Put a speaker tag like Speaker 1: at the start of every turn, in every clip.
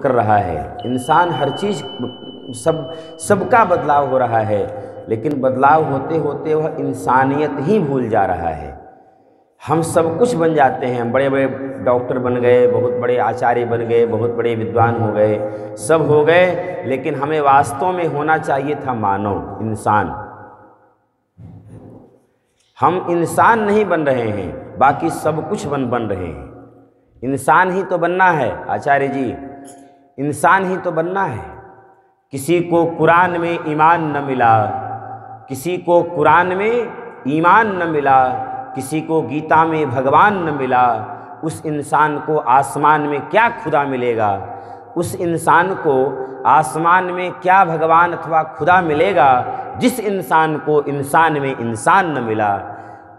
Speaker 1: कर रहा है। इंसान हर चीज़ सबका बदलाव हो रहा है, लेकिन बदलाव होते होते वह इंसानियत ही भूल जा रहा है। हम सब कुछ बन जाते हैं, बड़े बड़े डॉक्टर बन गए, बहुत बड़े आचार्य बन गए, बहुत बड़े विद्वान हो गए, सब हो गए, लेकिन हमें वास्तव में होना चाहिए था मानव, इंसान। हम इंसान नहीं बन रहे हैं, बाकी सब कुछ बन रहे हैं। इंसान ही तो बनना है आचार्य जी, इंसान ही तो बनना है। किसी को कुरान में ईमान न मिला, किसी को कुरान में ईमान न मिला, किसी को गीता में भगवान न मिला, उस इंसान को आसमान में क्या खुदा मिलेगा? उस इंसान को आसमान में क्या भगवान अथवा खुदा मिलेगा जिस इंसान को इंसान में इंसान न मिला,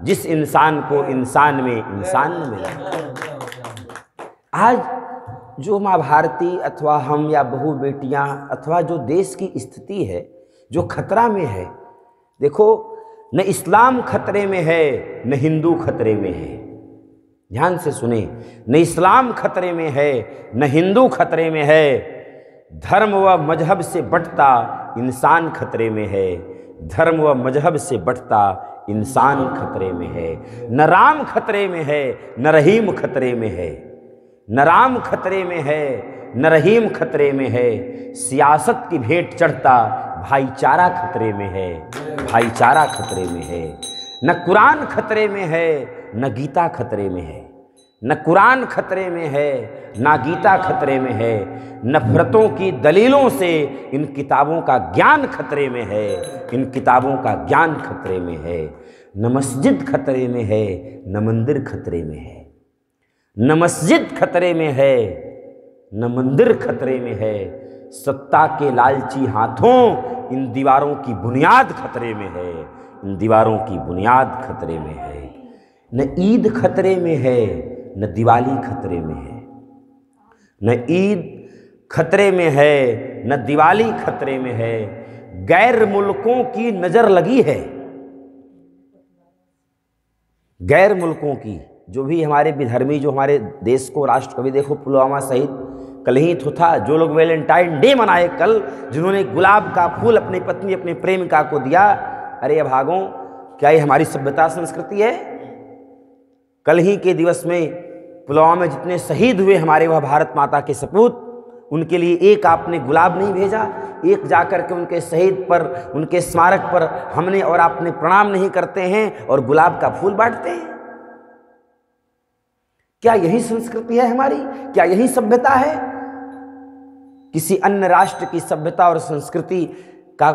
Speaker 1: जिस इंसान को इंसान में इंसान न मिला। आज जो माँ भारती अथवा हम या बहू बेटियाँ अथवा जो देश की स्थिति है जो खतरा में है, देखो न इस्लाम खतरे में है न हिंदू खतरे में है। ध्यान से सुने, न इस्लाम खतरे में है न हिंदू खतरे में है। धर्म व मजहब से बढ़ता इंसान खतरे में है, धर्म व मजहब से बढ़ता इंसान खतरे में है। न राम खतरे में है न रहीम खतरे में है, न राम खतरे में है न रहीम खतरे में है। सियासत की भेंट चढ़ता भाईचारा खतरे में है, भाईचारा खतरे में है। न कुरान खतरे में है न गीता खतरे में है, न कुरान खतरे में है न गीता खतरे में है। नफरतों की दलीलों से इन किताबों का ज्ञान खतरे में है, इन किताबों का ज्ञान खतरे में है। न मस्जिद खतरे में है न मंदिर खतरे में है, न मस्जिद खतरे में है न मंदिर खतरे में है। सत्ता के लालची हाथों इन दीवारों की बुनियाद खतरे में है, इन दीवारों की बुनियाद खतरे में है। न ईद खतरे में है न दिवाली खतरे में है, न ईद खतरे में है न दिवाली खतरे में है। गैर मुल्कों की नजर लगी है, गैर मुल्कों की, जो भी हमारे विधर्मी जो हमारे देश को राष्ट्र कवि, देखो पुलवामा शहीद कल ही तो था। जो लोग वैलेंटाइन डे मनाए कल, जिन्होंने गुलाब का फूल अपनी पत्नी अपने प्रेमिका को दिया, अरे अभागों, क्या ये हमारी सभ्यता संस्कृति है? कल ही के दिवस में पुलवामा में जितने शहीद हुए हमारे वह भारत माता के सपूत, उनके लिए एक आपने गुलाब नहीं भेजा, एक जाकर के उनके शहीद पर, उनके स्मारक पर हमने और आपने प्रणाम नहीं करते हैं और गुलाब का फूल बांटते हैं। क्या यही संस्कृति है हमारी? क्या यही सभ्यता है? किसी अन्य राष्ट्र की सभ्यता और संस्कृति का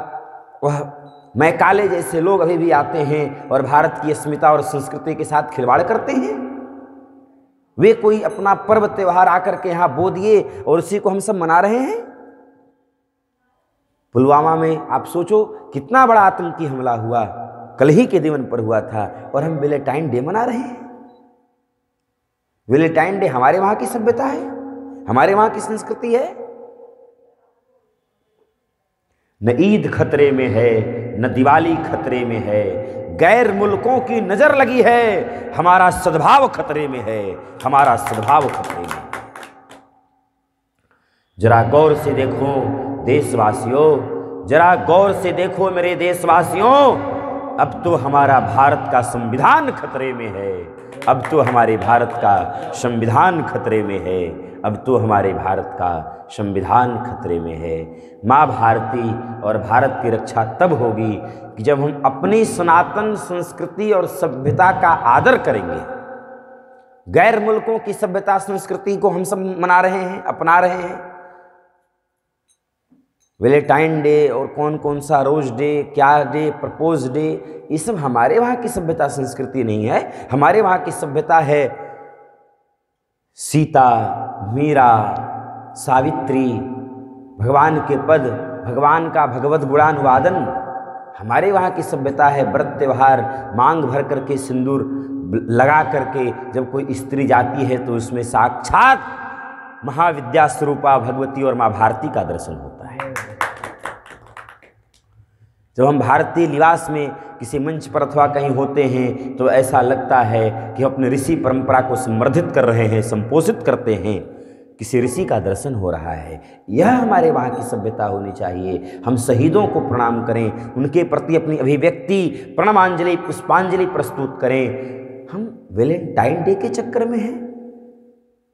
Speaker 1: वह मैकाले जैसे लोग अभी भी आते हैं और भारत की अस्मिता और संस्कृति के साथ खिलवाड़ करते हैं। वे कोई अपना पर्व त्योहार आकर के यहाँ बो दिए और उसी को हम सब मना रहे हैं। पुलवामा में आप सोचो कितना बड़ा आतंकी हमला हुआ, कल ही के दिन पर हुआ था, और हम वैलेंटाइन डे मना रहे हैं। वैलेंटाइन डे हमारे वहां की सभ्यता है, हमारे वहां की संस्कृति है। न ईद खतरे में है न दिवाली खतरे में है। गैर मुल्कों की नजर लगी है, हमारा सद्भाव खतरे में है, हमारा सद्भाव खतरे में है। जरा गौर से देखो देशवासियों, जरा गौर से देखो मेरे देशवासियों, अब तो हमारा भारत का संविधान खतरे में है, अब तो हमारे भारत का संविधान खतरे में है, अब तो हमारे भारत का संविधान खतरे में है। माँ भारती और भारत की रक्षा तब होगी कि जब हम अपनी सनातन संस्कृति और सभ्यता का आदर करेंगे। गैर मुल्कों की सभ्यता संस्कृति को हम सब मना रहे हैं, अपना रहे हैं। वैलेंटाइन डे और कौन कौन सा रोज डे, क्या डे, प्रपोज डे, ये सब हमारे वहाँ की सभ्यता संस्कृति नहीं है। हमारे वहाँ की सभ्यता है सीता, मीरा, सावित्री, भगवान के पद, भगवान का भगवत गुणानुवादन। हमारे वहाँ की सभ्यता है व्रत त्योहार, मांग भर करके सिंदूर लगा करके जब कोई स्त्री जाती है तो उसमें साक्षात महाविद्या स्वरूपा भगवती और माँ भारती का दर्शन होता है। जब हम भारतीय लिबास में किसी मंच पर अथवा कहीं होते हैं तो ऐसा लगता है कि हम अपने ऋषि परंपरा को संवर्धित कर रहे हैं, संपोषित करते हैं। किसी ऋषि का दर्शन हो रहा है। यह हमारे वहाँ की सभ्यता होनी चाहिए। हम शहीदों को प्रणाम करें, उनके प्रति अपनी अभिव्यक्ति, प्रणमांजलि, पुष्पांजलि प्रस्तुत करें। हम वैलेंटाइन डे के चक्कर में हैं।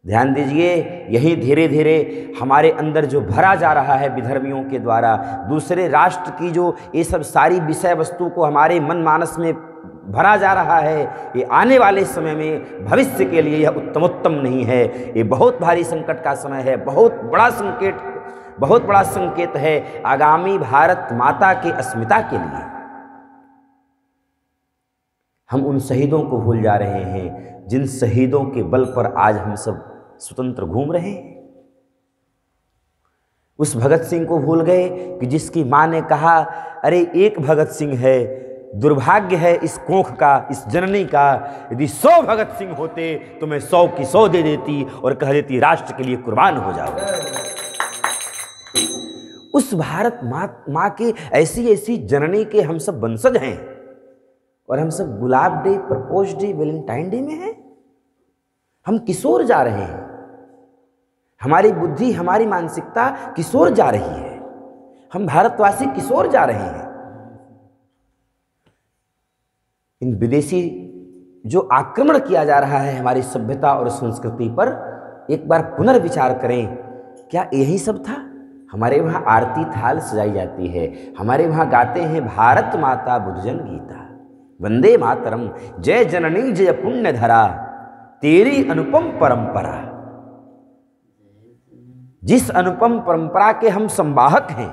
Speaker 1: ध्यान दीजिए, यही धीरे धीरे हमारे अंदर जो भरा जा रहा है विधर्मियों के द्वारा, दूसरे राष्ट्र की जो ये सब सारी विषय वस्तु को हमारे मन मानस में भरा जा रहा है, ये आने वाले समय में भविष्य के लिए यह उत्तमोत्तम नहीं है। ये बहुत भारी संकट का समय है, बहुत बड़ा संकेत है आगामी भारत माता की अस्मिता के लिए। हम उन शहीदों को भूल जा रहे हैं जिन शहीदों के बल पर आज हम सब स्वतंत्र घूम रहे हैं। उस भगत सिंह को भूल गए कि जिसकी मां ने कहा, अरे एक भगत सिंह है, दुर्भाग्य है इस कोख का, इस जननी का, यदि 100 भगत सिंह होते तो मैं 100 की 100 दे देती और कह देती राष्ट्र के लिए कुर्बान हो जाओ। उस भारत माँ की ऐसी जननी के हम सब वंशज हैं और हम सब गुलाब day, propose day, Valentine day में हैं। हम किस ओर जा रहे हैं? हमारी बुद्धि, हमारी मानसिकता किस ओर जा रही है? हम भारतवासी किस ओर जा रहे हैं? इन विदेशी जो आक्रमण किया जा रहा है हमारी सभ्यता और संस्कृति पर, एक बार पुनर्विचार करें। क्या यही सब था? हमारे वहाँ आरती थाल सजाई जाती है, हमारे वहाँ गाते हैं भारत माता बुद्धजन गीता, वंदे मातरम, जय जननी जय पुण्य धरा, तेरी अनुपम परंपरा। जिस अनुपम परंपरा के हम संवाहक हैं,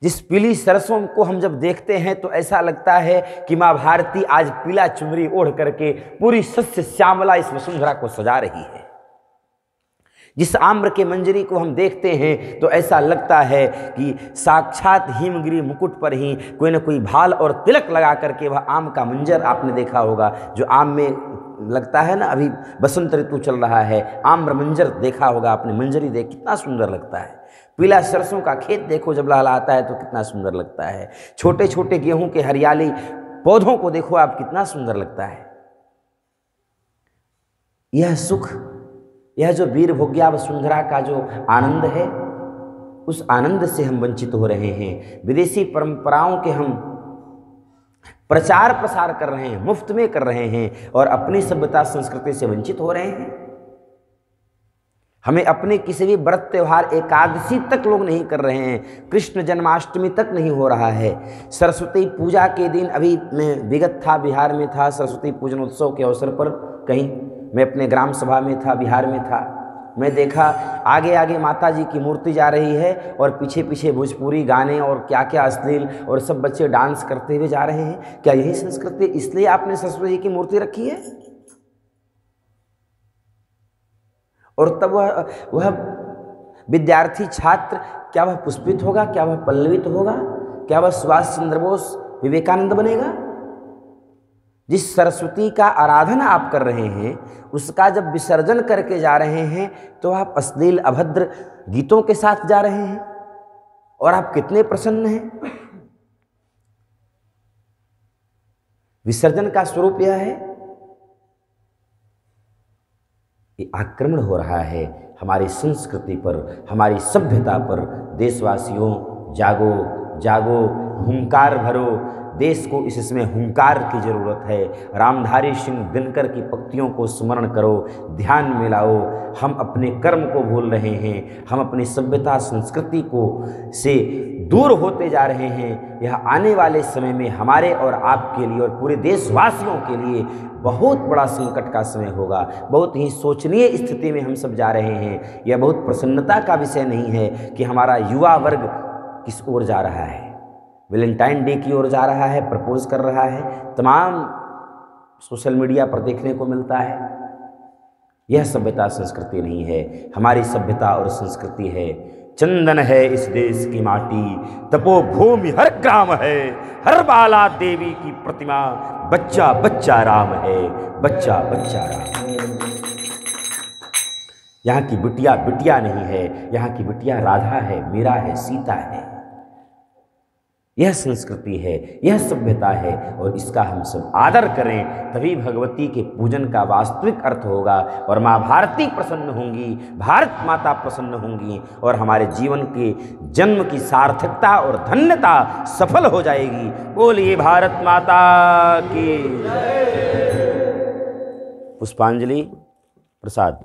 Speaker 1: जिस पीली सरसों को हम जब देखते हैं तो ऐसा लगता है कि माँ भारती आज पीला चुनरी ओढ़ करके पूरी सस्य श्यामला इस वसुंधरा को सजा रही है। जिस आम्र के मंजरी को हम देखते हैं तो ऐसा लगता है कि साक्षात हिमगिरी मुकुट पर ही कोई न कोई भाल और तिलक लगा करके वह आम का मंजर आपने देखा होगा, जो आम में लगता है ना, अभी बसंत ऋतु चल रहा है, आम्र मंजर देखा होगा आपने, मंजरी देख कितना सुंदर लगता है। पीला सरसों का खेत देखो जब लहलहाता है तो कितना सुंदर लगता है। छोटे छोटे गेहूं के हरियाली पौधों को देखो आप, कितना सुंदर लगता है। यह सुख, यह जो वीर भोग्या वसुंधरा का जो आनंद है, उस आनंद से हम वंचित हो रहे हैं। विदेशी परंपराओं के हम प्रचार प्रसार कर रहे हैं, मुफ्त में कर रहे हैं और अपनी सभ्यता संस्कृति से वंचित हो रहे हैं। हमें अपने किसी भी व्रत त्योहार, एकादशी तक लोग नहीं कर रहे हैं, कृष्ण जन्माष्टमी तक नहीं हो रहा है। सरस्वती पूजा के दिन, अभी मैं विगत था, बिहार में था, सरस्वती पूजन उत्सव के अवसर पर कहीं मैं अपने ग्राम सभा में था, बिहार में था। मैं देखा आगे आगे माता जी की मूर्ति जा रही है और पीछे पीछे भोजपुरी गाने और क्या क्या अश्लील, और सब बच्चे डांस करते हुए जा रहे हैं। क्या यही संस्कृति, इसलिए आपने सरस्वती जी की मूर्ति रखी है? और तब वह विद्यार्थी छात्र, क्या वह पुष्पित होगा? क्या वह पल्लवित होगा? क्या वह सुभाष चंद्र बोस, विवेकानंद बनेगा? जिस सरस्वती का आराधना आप कर रहे हैं, उसका जब विसर्जन करके जा रहे हैं तो आप अश्लील अभद्र गीतों के साथ जा रहे हैं, और आप कितने प्रसन्न हैं। विसर्जन का स्वरूप यह है, ये आक्रमण हो रहा है हमारी संस्कृति पर, हमारी सभ्यता पर। देशवासियों, जागो जागो, हुंकार भरो। देश को इस समय हुंकार की जरूरत है। रामधारी सिंह दिनकर की पंक्तियों को स्मरण करो, ध्यान में लाओ। हम अपने कर्म को भूल रहे हैं, हम अपनी सभ्यता संस्कृति को से दूर होते जा रहे हैं। यह आने वाले समय में हमारे और आपके लिए और पूरे देशवासियों के लिए बहुत बड़ा संकट का समय होगा। बहुत ही शोचनीय स्थिति में हम सब जा रहे हैं। यह बहुत प्रसन्नता का विषय नहीं है कि हमारा युवा वर्ग किस ओर जा रहा है, वैलेंटाइन डे की ओर जा रहा है, प्रपोज कर रहा है, तमाम सोशल मीडिया पर देखने को मिलता है। यह सभ्यता संस्कृति नहीं है। हमारी सभ्यता और संस्कृति है, चंदन है इस देश की माटी, तपोभूमि हर ग्राम है, हर बाला देवी की प्रतिमा, बच्चा बच्चा राम है, बच्चा बच्चा राम। यहाँ की बिटिया बिटिया नहीं है, यहाँ की बिटिया राधा है, मीरा है, सीता है। यह संस्कृति है, यह सभ्यता है, और इसका हम सब आदर करें, तभी भगवती के पूजन का वास्तविक अर्थ होगा और माँ भारती प्रसन्न होंगी, भारत माता प्रसन्न होंगी और हमारे जीवन के जन्म की सार्थकता और धन्यता सफल हो जाएगी। बोलिए भारत माता की। पुष्पांजलि प्रसाद।